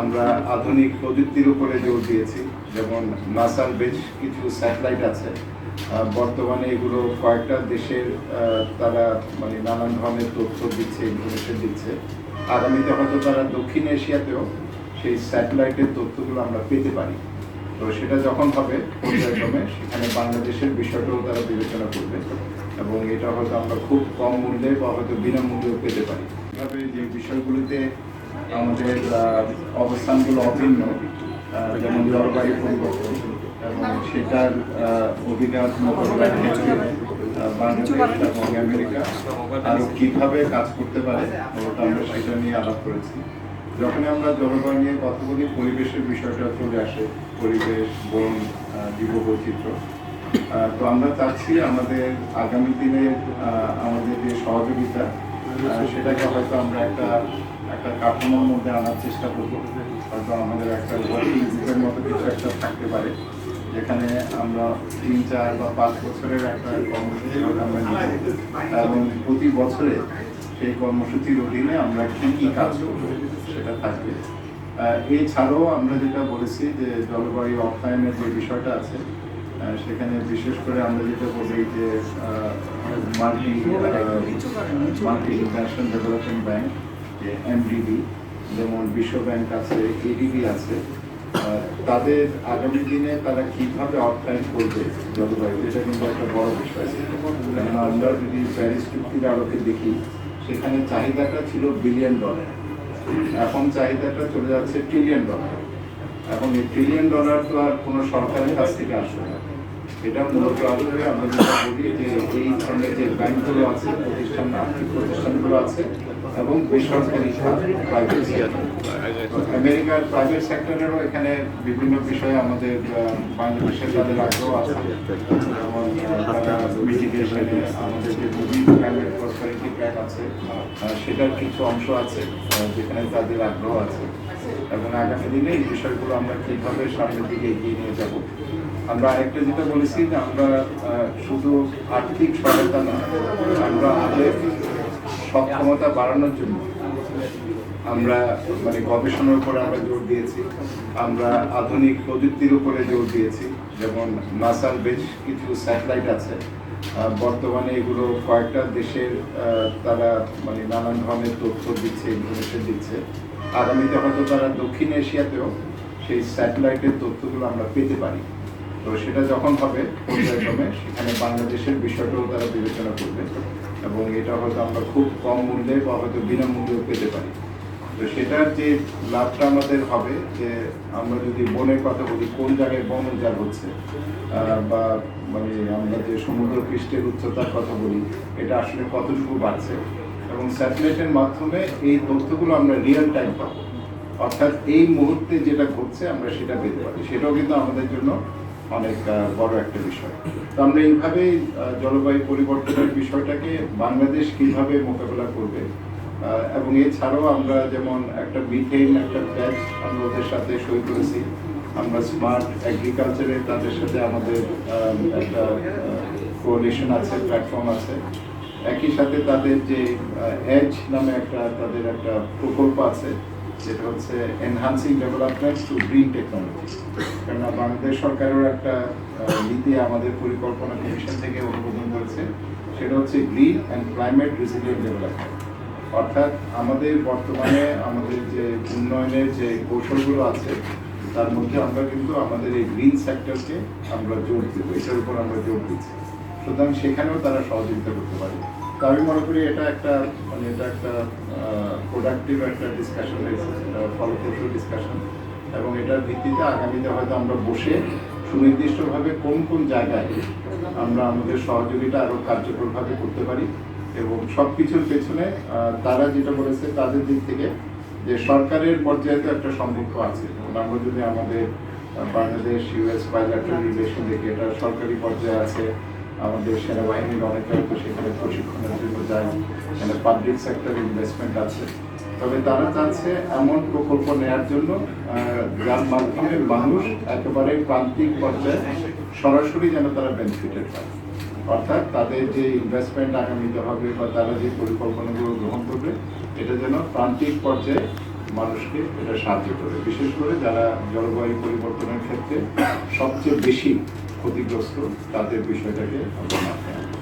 আমরা আধুনিক প্রযুক্তির উপরে জোর দিয়েছি। যেমন নাসার বেশ কিছু স্যাটেলাইট আছে, বর্তমানে এগুলো কয়েকটা দেশের তারা মানে নানান ধরনের তথ্য দিচ্ছে, ইনফরমেশন দিচ্ছে। আগামীতে হয়তো তারা দক্ষিণ এশিয়াতেও সেই স্যাটেলাইটের তথ্যগুলো আমরা পেতে পারি। তো সেটা যখন হবে পর্যায়ক্রমে সেখানে বাংলাদেশের বিষয়টাও তারা বিবেচনা করবে এবং এটা হয়তো আমরা খুব কম মূল্যে বা হয়তো বিনামূল্যেও পেতে পারি। এভাবে যে বিষয়গুলিতে আমাদের অবস্থানগুলো অভিন্ন, যেমন জলবায়ু পরিবর্তন এবং সেটার অভিঘাত মোকাবিলার ক্ষেত্রে বাংলাদেশ এবং আমেরিকা আরও কীভাবে কাজ করতে পারে ওটা আমরা সেটা নিয়ে আলাপ করেছি। যখন আমরা জলবায়ু নিয়ে কথা বলি পরিবেশের বিষয়টা চলে আসে, পরিবেশ, বন, জীববৈচিত্র্য। তো আমরা চাচ্ছি আমাদের আগামী দিনে আমাদের যে সহযোগিতা সেটাকে হয়তো আমরা একটা কাঠামোর মধ্যে আনার চেষ্টা করবো। হয়তো আমাদের একটা ওয়ার্কিং গ্রুপের মতো কিছু একটা থাকতে পারে, যেখানে আমরা 3, 4 বা 5 বছরের একটা কর্মসূচি আমরা নিই এবং প্রতি বছরে সেই কর্মসূচির অধীনে আমরা কী কী কাজ করবো সেটা থাকবে। এছাড়াও আমরা যেটা বলেছি যে জলবায়ু অর্থায়নের যে বিষয়টা আছে সেখানে বিশেষ করে আমরা যেটা বলি যে মাল্টি ইন্টারন্যাশনাল ডেভেলপমেন্ট ব্যাংক, যে এমডিবি, যেমন বিশ্ব ব্যাংক আছে, এডিবি আছে, তাদের আগামী দিনে তারা কীভাবে অর্থায়ন করবে জলবায়ু, এটা কিন্তু একটা বড় বিষয়। কারণ আমরা যদি প্যারিস চুক্তির আলোকে দেখি সেখানে চাহিদাটা ছিল $1 বিলিয়ন, এখন চাহিদাটা চলে যাচ্ছে $1 ট্রিলিয়ন। এখন এই $1 ট্রিলিয়ন তো আর কোনো সরকারের কাছ থেকে আসবে না। এটা মূলত আসবে আমরা যেটা বলি যে এই ধরনের যে ব্যাংকগুলো আছে, প্রতিষ্ঠান, আর্থিক প্রতিষ্ঠানগুলো আছে এবং বেসরকারি প্রাইভেট সেক্টর। আমেরিকার প্রাইভেট সেক্টরেরও এখানে বিভিন্ন বিষয়ে আমাদের বাংলাদেশের তাদের আগ্রহ আছে। যেমন তারা মিটিগেশনে আমাদের যে ক্লাইমেট প্রসপারিটি প্ল্যান আছে সেটার কিছু অংশ আছে যেখানে তাদের আগ্রহ আছে এবং আগামী দিনে এই বিষয়গুলো আমরা কীভাবে সামনের দিকে এগিয়ে নিয়ে যাব। আমরা আরেকটা যেটা বলেছি যে আমরা শুধু আর্থিক সহায়তা না, আমরা আমাদের সক্ষমতা বাড়ানোর জন্য আমরা মানে গবেষণার উপরে আমরা জোর দিয়েছি, আমরা আধুনিক প্রযুক্তির উপরে জোর দিয়েছি। যেমন নাসার বেশ কিছু স্যাটেলাইট আছে, বর্তমানে এগুলো কয়েকটা দেশের তারা মানে নানান ধরনের তথ্য দিচ্ছে, ইনফরমেশন দিচ্ছে। আগামীতে হয়তো তারা দক্ষিণ এশিয়াতেও সেই স্যাটেলাইটের তথ্যগুলো আমরা পেতে পারি। তো সেটা যখন হবে পর্যায়ক্রমে সেখানে বাংলাদেশের বিষয়টাও তারা বিবেচনা করবে এবং এটা হয়তো আমরা খুব কম মূল্যে বা হয়তো বিনামূল্যেও পেতে পারি। তো সেটার যে লাভটা আমাদের হবে যে আমরা যদি বনের কথা বলি, কোন জায়গায় বন উজাড় হচ্ছে বা মানে আমরা যে সমুদ্র পৃষ্ঠের উচ্চতার কথা বলি এটা আসলে কতটুকু বাড়ছে এবং স্যাটেলাইটের মাধ্যমে এই তথ্যগুলো আমরা রিয়েল টাইম পাবো, অর্থাৎ এই মুহূর্তে যেটা ঘটছে আমরা সেটা পেতে পারি। সেটাও কিন্তু আমাদের জন্য অনেক বড় একটা বিষয়। তো আমরা এইভাবেই জলবায়ু পরিবর্তনের বিষয়টাকে বাংলাদেশ কিভাবে মোকাবেলা করবে এবং এছাড়াও আমরা যেমন একটা মিথেন একটা প্যাচ আমরা ওদের সাথে সই করেছি। আমরা স্মার্ট এগ্রিকালচারে তাদের সাথে আমাদের একটা কোঅলিশন আছে, প্ল্যাটফর্ম আছে। একই সাথে তাদের যে এজ নামে তাদের একটা প্রকল্প আছে যেটা হচ্ছে enhancing development to green technology. কেননা বাংলাদেশ সরকারেরও একটা নীতি আমাদের পরিকল্পনা কমিশন থেকে অনুমোদন করেছে, সেটা হচ্ছে গ্রিন অ্যান্ড ক্লাইমেট রেসিলিয়েন্ট ডেভেলপমেন্ট। অর্থাৎ আমাদের বর্তমানে আমাদের যে উন্নয়নের যে কৌশলগুলো আছে তার মধ্যে আমরা কিন্তু আমাদের এই গ্রিন সেক্টরকে আমরা জোর দেবো, এটার উপর আমরা জোর দিচ্ছি। সুতরাং সেখানেও তারা সহযোগিতা করতে পারে। তো আমি মনে করি এটা একটা প্রোডাক্টিভ একটা ডিসকাশন হয়েছে, ফলপ্রসূ ডিসকাশন এবং এটার ভিত্তিতে আগামীতে হয়তো আমরা বসে সুনির্দিষ্টভাবে কোন কোন জায়গায় আমরা আমাদের সহযোগিতা আরও কার্যকরভাবে করতে পারি এবং সব কিছুর পেছনে তারা যেটা বলেছে তাদের দিক থেকে যে সরকারের পর্যায়ে তো একটা সম্পর্ক আছে। আমরা যদি আমাদের বাংলাদেশ ইউএস বাইল্যাটারাল রিলেশন দেখি, এটা সরকারি পর্যায়ে আছে। আমাদের সেনাবাহিনীর অনেকটা তো সেখানে প্রশিক্ষণের জন্য যায়, এখানে পাবলিক সেক্টর ইনভেস্টমেন্ট আছে। তবে তারা চাচ্ছে এমন প্রকল্প নেওয়ার জন্য যার মাধ্যমে মানুষ একেবারে প্রান্তিক পর্যায়ে সরাসরি যেন তারা বেনিফিটেড পায়। অর্থাৎ তাদের যে ইনভেস্টমেন্ট আগামীতে হবে বা তারা যে পরিকল্পনাগুলো গ্রহণ করবে এটা যেন প্রান্তিক পর্যায়ে মানুষকে এটা সাহায্য করে, বিশেষ করে যারা জলবায়ু পরিবর্তনের ক্ষেত্রে সবচেয়ে বেশি ক্ষতিগ্রস্ত তাদের বিষয়টাকে আমরা মাথায় রাখবো।